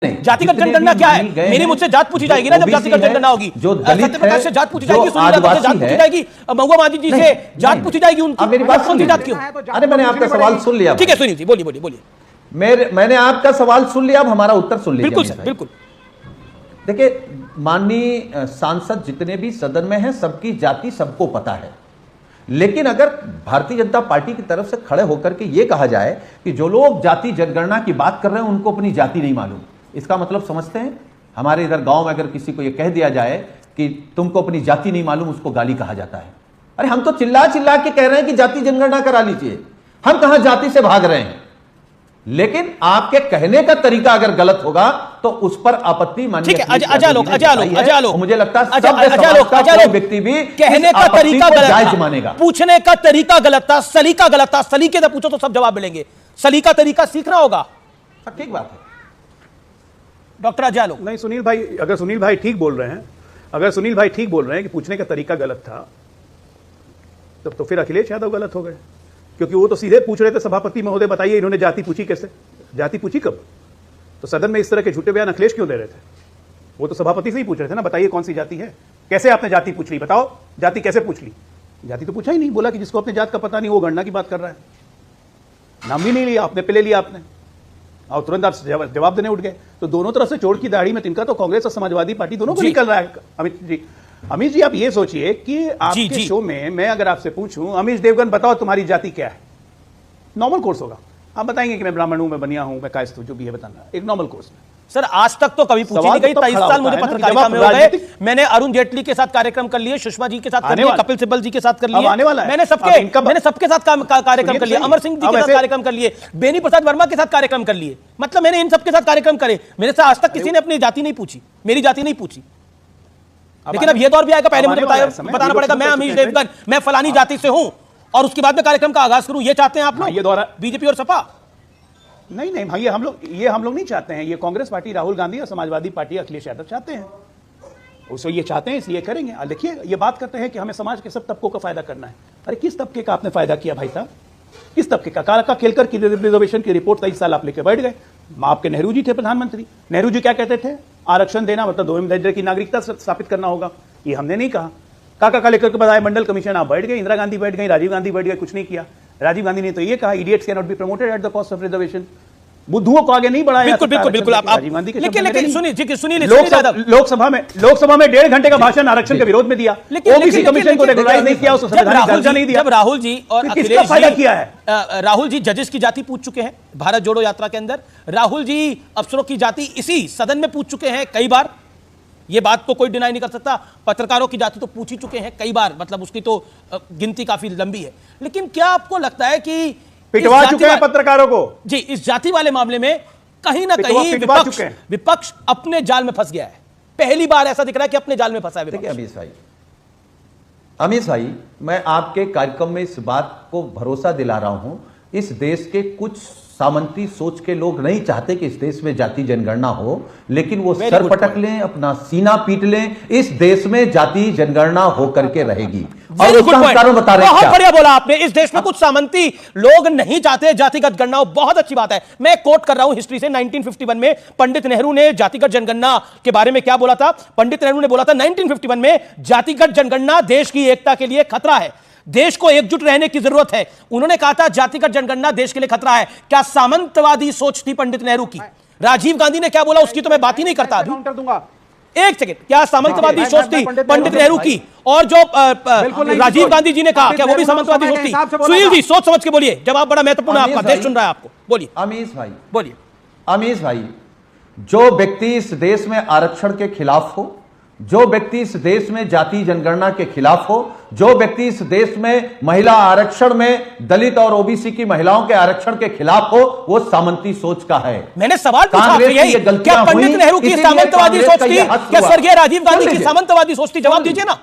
जातिगत जनगणना क्या है? मेरी मुझसे जात पूछी जाएगी ना जब जातिगत जनगणना होगी। जो दलित प्रकाश से जात पूछी जाएगी, सुनील यादव से जात पूछी जाएगी, महुआ मांझी जी से जात पूछी जाएगी उनकी। मेरी बात सुन जात क्यों? अरे मैंने आपका सवाल सुन लिया। ठीक है सुनील जी, बोलिए बोलिए बोलिए। मैंने आपका सवाल सुन लिया, अब हमारा उत्तर सुन लीजिए। बिल्कुल सर, बिल्कुल। देखिए, माननीय सांसद जितने भी सदन में हैं, सबकी जाति सबको पता है। लेकिन अगर भारतीय जनता पार्टी की तरफ से खड़े होकर के यह कहा जाए कि जो लोग जाति जनगणना की बात कर रहे हैं उनको अपनी जाति नहीं मालूम, इसका मतलब समझते हैं? हमारे इधर गांव में अगर किसी को यह कह दिया जाए कि तुमको अपनी जाति नहीं मालूम, उसको गाली कहा जाता है। अरे हम तो चिल्ला चिल्ला के कह रहे हैं कि जाति जनगणना करा लीजिए, हम कहां जाति से भाग रहे हैं। लेकिन आपके कहने का तरीका अगर गलत होगा तो उस पर आपत्ति मानिए। ठीक है, अजालो मुझे लगता है सब व्यक्ति भी कहने का तरीका गलत मानेगा, पूछने का तरीका गलत था, सलीका गलत था। सलीके से पूछो तो सब जवाब मिलेंगे, सलीका तरीका सीखना होगा। ठीक बात है डॉक्टर अजालो। नहीं सुनील भाई, अगर सुनील भाई ठीक बोल रहे हैं कि पूछने का तरीका गलत था, तब तो फिर अखिलेश यादव गलत हो गए, क्योंकि वो तो सीधे पूछ रहे थे सभापति महोदय बताइए इन्होंने जाति पूछी कैसे? जाति पूछी कब? तो सदन में इस तरह के झूठे बयान अखिलेश क्यों दे रहे थे? वो तो सभापति से ही पूछ रहे थे ना, बताइए कौन सी जाति है, कैसे आपने जाति पूछ ली, बताओ जाति कैसे पूछ ली? जाति तो पूछा ही नहीं, बोला कि जिसको अपने जात का पता नहीं वो गणना की बात कर रहा है। नाम भी नहीं लिया आपने, पहले लिया आपने और तुरंत आप जवाब देने उठ गए। तो दोनों तरफ से चोर की दाढ़ी में तिनका तो कांग्रेस और समाजवादी पार्टी दोनों को निकल रहा है। अमित जी आप ये सोचिए कि आपके शो में मैं अगर आपसे पूछूं अमित देवगन बताओ तुम्हारी जाति क्या है, नॉर्मल कोर्स होगा, आप बताएंगे कि मैं ब्राह्मण हूं, मैं बनिया हूं, मैं कायस्थ हूं, जो भी है बताना एक नॉर्मल कोर्स में। सर आज तक तो कभी पूछी नहीं गई, 23 साल मुझे पत्रकारिता में हो गए। मैंने अरुण जेटली के साथ कार्यक्रम कर लिए, सुषमा जी के साथ कर लिए, कपिल सिब्बल जी के साथ कर लिए, मैंने सबके साथ कार्यक्रम कर लिया, अमर सिंह जी के साथ कार्यक्रम कर लिए, बेनी प्रसाद वर्मा के साथ कार्यक्रम कर लिए। मतलब मैंने इन सबके साथ कार्यक्रम करे, मेरे से आज तक किसी ने अपनी जाति नहीं पूछी, मेरी जाति नहीं पूछी। लेकिन अब यह दौर भी आएगा, पहले मुझे बताना पड़ेगा मैं अमीश देवगन, मैं फलानी जाति से हूं और उसके बाद में कार्यक्रम का आगाज करूं। ये चाहते हैं आप लोग, ये दौर बीजेपी और सपा? नहीं भाई, ये हम लोग नहीं चाहते हैं। ये कांग्रेस पार्टी, राहुल गांधी और समाजवादी पार्टी अखिलेश यादव चाहते हैं, उसको ये चाहते हैं इसलिए करेंगे। देखिए ये बात करते हैं कि हमें समाज के सब तबकों का फायदा करना है। अरे किस तबके का आपने फायदा किया भाई साहब? किस तबके का? काला का खेलकर की रिजर्वेशन की रिपोर्ट 23 साल आप लेके बैठ गए। आपके नेहरू जी थे प्रधानमंत्री, नेहरू जी क्या कहते थे? आरक्षण देना मतलब दो दर्जे की नागरिकता स्थापित करना होगा। ये हमने नहीं कहा। काका का लेकर के बताया मंडल कमीशन, आप बैठ गए, इंदिरा गांधी बैठ गई, राजीव गांधी बैठ गए, कुछ नहीं किया। राजीव गांधी ने तो ये कहा idiots can not be promoted at the cost of reservation. बुद्धुओं को आगे नहीं बढ़ाया। बिल्कुल आप राजीव गांधी के लेकिन सुनिए लोकसभा में 1.5 घंटे का भाषण आरक्षण के विरोध में दिया, ओबीसी कमीशन को रेगुलराइज नहीं किया, उसको संवैधानिक दर्जा नहीं दिया। जब राहुल जी और किसका फायदा किया है? राहुल जी जजेस की जाति पूछ चुके हैं भारत जोड़ो यात्रा के अंदर, राहुल जी अफसरों की जाति इसी सदन में पूछ चुके हैं कई बार, ये बात तो कोई डिनाई नहीं कर सकता। पत्रकारों की जाति तो पूछ ही चुके हैं कई बार, मतलब उसकी तो गिनती काफी लंबी है। लेकिन क्या आपको लगता है कि पिटवा चुके हैं पत्रकारों को? जी, इस जाति वाले मामले में कहीं ना कहीं विपक्ष अपने जाल में फंस गया है। पहली बार ऐसा दिख रहा है कि अपने जाल में फंसा है विपक्ष। अमीश भाई, मैं आपके कार्यक्रम में इस बात को भरोसा दिला रहा हूं, इस देश के कुछ सामंती सोच के लोग नहीं चाहते कि इस देश में जाति जनगणना हो, लेकिन वो सर पटक लें, अपना सीना पीट लें, इस देश में जाति जनगणना होकर के रहेगी। और उसका कारण बता रहे हैं। बहुत बढ़िया बोला आपने, इस देश में कुछ सामंती लोग नहीं चाहते जातिगत गणना, बहुत अच्छी बात है। मैं कोट कर रहा हूं हिस्ट्री से, 1951 में पंडित नेहरू ने जातिगत जनगणना के बारे में क्या बोला था? पंडित नेहरू ने बोला था 1951 में जातिगत जनगणना देश की एकता के लिए खतरा है, देश को एकजुट रहने की जरूरत है। उन्होंने कहा था जातिगत जनगणना देश के लिए खतरा है। क्या सामंतवादी सोच थी पंडित नेहरू की? राजीव गांधी ने क्या बोला उसकी तो मैं बात ही नहीं करता अभी। एक सेकंड, क्या सामंतवादी सोच थी पंडित नेहरू की? और जो राजीव गांधी जी ने कहा क्या वो भी सामंतवादी सोच थी? सुनील जी सोच समझ के बोलिए, जवाब बड़ा महत्वपूर्ण है आपका, देश सुन रहा है आपको, बोलिए। अमीश भाई बोलिए। अमीश भाई, जो व्यक्ति इस देश में आरक्षण के खिलाफ हो, जो व्यक्ति इस देश में जाति जनगणना के खिलाफ हो, जो व्यक्ति इस देश में महिला आरक्षण में दलित और ओबीसी की महिलाओं के आरक्षण के खिलाफ हो, वो सामंती सोच का है। मैंने सवाल पूछा यही, क्या पंडित नेहरू की सामंतवादी सोच थी? क्या स्वर्गीय राजीव गांधी की सामंतवादी सोच थी? जवाब दीजिए ना।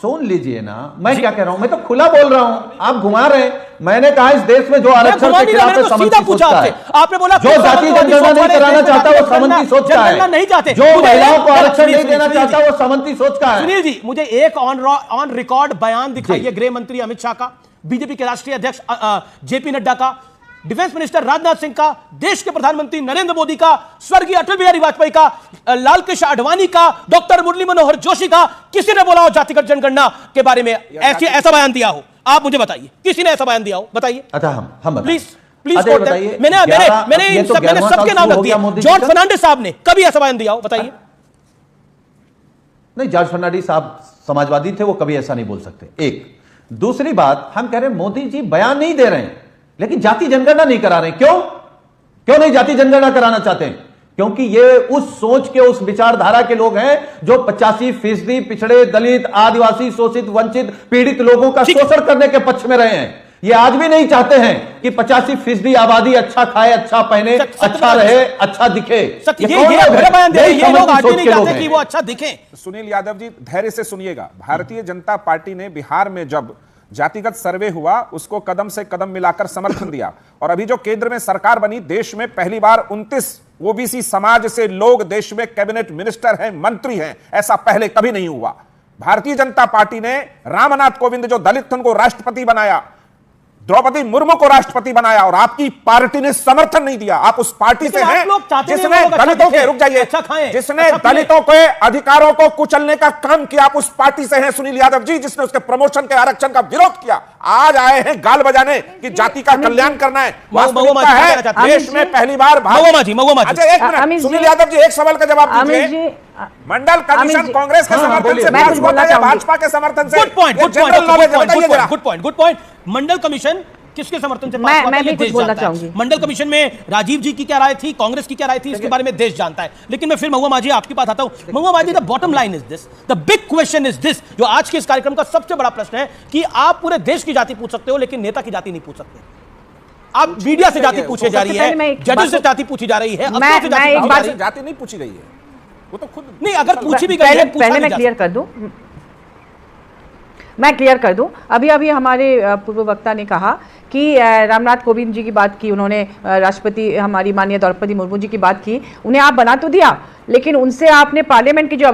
सुन लीजिए ना, मैं क्या कह रहा हूं, मैं तो खुला बोल रहा हूं, आप घुमा रहे हैं। मैंने कहा इस देश में जो आरक्षण के खिलाफ है, सामंती सोच का है। आपने बोला जो जाति जनगणना नहीं कराना चाहता वो सामंती सोच का है, नहीं चाहते, जो महिलाओं को आरक्षण नहीं देना चाहता वो सामंती सोच का है। सुनील जी, मुझे एक ऑन रिकॉर्ड बयान दिखाइए गृह मंत्री अमित शाह का, बीजेपी के राष्ट्रीय अध्यक्ष जेपी नड्डा का, डिफेंस मिनिस्टर राजनाथ सिंह का, देश के प्रधानमंत्री नरेंद्र मोदी का, स्वर्गीय अटल बिहारी वाजपेयी का, लाल कृष्ण आडवाणी का, डॉक्टर मुरली मनोहर जोशी का, किसी ने बोला हो जातिगत जनगणना के बारे में ऐसा बयान दिया हो? आप मुझे बताइए, किसी ने ऐसा बयान दिया हो? बताइए। अच्छा, हम प्लीज बताइए। मैंने सबके नाम रख दिए। जॉर्ज फर्नांडिस साहब ने कभी ऐसा बयान दिया हो? बताइए। नहीं, जॉर्ज फर्नांडिस साहब समाजवादी थे, वो कभी ऐसा नहीं बोल सकते। एक दूसरी बात, हम कह रहे हैं मोदी जी बयान नहीं दे रहे हैं, लेकिन जाति जनगणना नहीं करा रहे। क्यों नहीं जाति जनगणना कराना चाहते हैं? क्योंकि ये उस सोच के, उस विचारधारा के लोग हैं जो 85% पिछड़े, दलित, आदिवासी, शोषित, वंचित, पीड़ित लोगों का शोषण करने के पक्ष में रहे हैं। ये आज भी नहीं चाहते हैं कि 85% आबादी अच्छा खाए, अच्छा पहने, अच्छा रहे, अच्छा दिखे। ये बयान दे रहे हैं, ये लोग आज भी नहीं चाहते कि वो अच्छा दिखे। सुनील यादव जी, धैर्य से सुनिएगा। भारतीय जनता पार्टी ने बिहार में जब जातिगत सर्वे हुआ, उसको कदम से कदम मिलाकर समर्थन दिया, और अभी जो केंद्र में सरकार बनी, देश में पहली बार 29 ओबीसी समाज से लोग देश में कैबिनेट मिनिस्टर हैं, मंत्री हैं। ऐसा पहले कभी नहीं हुआ। भारतीय जनता पार्टी ने रामनाथ कोविंद जो दलित थे उनको राष्ट्रपति बनाया, द्रौपदी मुर्मू को राष्ट्रपति बनाया, और आपकी पार्टी ने समर्थन नहीं दिया। आप उस पार्टी से हैं जिसने दलितों के, रुक जाइए, जिसने दलितों के अधिकारों को कुचलने का काम किया। आप उस पार्टी से हैं सुनील यादव जी, जिसने उसके प्रमोशन के, आरक्षण का विरोध किया। आज आए हैं गाल बजाने कि जाति का कल्याण करना है। वास्तविकता है देश में पहली बार। अच्छा, एक मिनट सुनील यादव जी, एक सवाल का जवाब दीजिए। मंडल कमीशन कांग्रेस के समर्थन से पास हुआ या भाजपा के समर्थन से? Good point. मंडल कमीशन किसके समर्थन से पास हुआ? ये देश जानता है। मंडल कमीशन में राजीव जी की क्या राय थी, कांग्रेस की क्या राय थी, इसके बारे में देश जानता है। लेकिन मैं फिर महुआ माझी आपके पास आता हूं। महुआ माझी, the bottom line is this, the big question is this, जो आज के इस कार्यक्रम का सबसे बड़ा प्रश्न है कि आप पूरे देश की जाति पूछ सकते हो, लेकिन नेता की जाति नहीं पूछ सकते। आप मीडिया से जाति पूछी जा रही है, जजेस से जाति पूछी जा रही है, जाति नहीं पूछी गई है, वो तो खुद नहीं। अगर पूछी भी गई है, पहले मैं क्लियर कर दूं। अभी हमारे पूर्व वक्ता ने कहा कि रामनाथ कोविंद जी की बात की उन्होंने, राष्ट्रपति हमारी माननीय द्रौपदी मुर्मू जी की बात की, उन्हें आप बना तो दिया, लेकिन उनसे आपने पार्लियामेंट की जो